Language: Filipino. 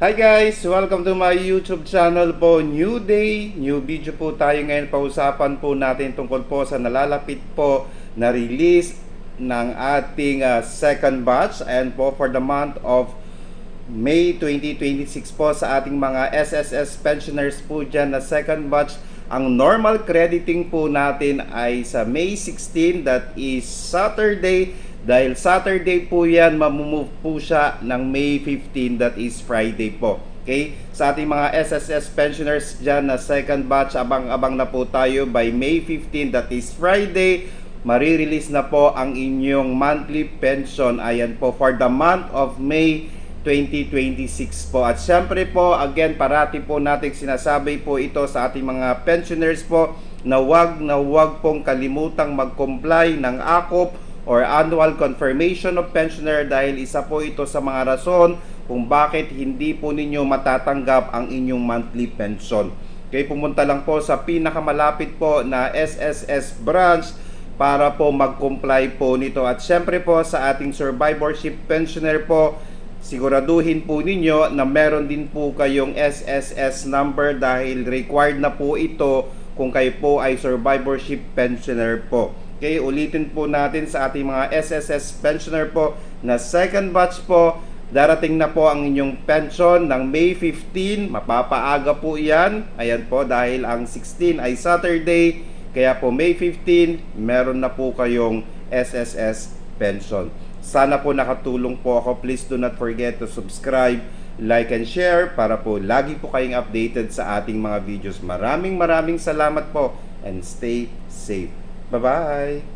Hi guys! Welcome to my YouTube channel po. New day, new video po tayo ngayon. Pausapan po natin tungkol po sa nalalapit po na release ng ating second batch and po for the month of May 2026 po sa ating mga SSS pensioners po dyan na second batch. Ang normal crediting po natin ay sa May 16, that is Saturday. Dahil Saturday po yan, mamumove po siya ng May 15, that is Friday po. Okay? Sa ating mga SSS pensioners dyan na second batch, abang-abang na po tayo by May 15, that is Friday. Marirelease na po ang inyong monthly pension. Ayan po, for the month of May 2026 po. At syempre po, again, parati po natin sinasabi po ito sa ating mga pensioners po na wag pong kalimutang mag-comply ng AKOP or Annual Confirmation of Pensioner dahil isa po ito sa mga rason kung bakit hindi po ninyo matatanggap ang inyong monthly pension. Okay, pumunta lang po sa pinakamalapit po na SSS branch para po mag-comply po nito. At syempre po sa ating survivorship pensioner po, siguraduhin po ninyo na meron din po kayong SSS number dahil required na po ito kung kayo po ay survivorship pensioner po. Okay, ulitin po natin sa ating mga SSS pensioner po na second batch po, darating na po ang inyong pension ng May 15, mapapaaga po yan. Ayan po, dahil ang 16 ay Saturday, kaya po May 15, meron na po kayong SSS pension. Sana po nakatulong po ako. Please do not forget to subscribe, like and share para po lagi po kayong updated sa ating mga videos. Maraming salamat po and stay safe. Bye-bye!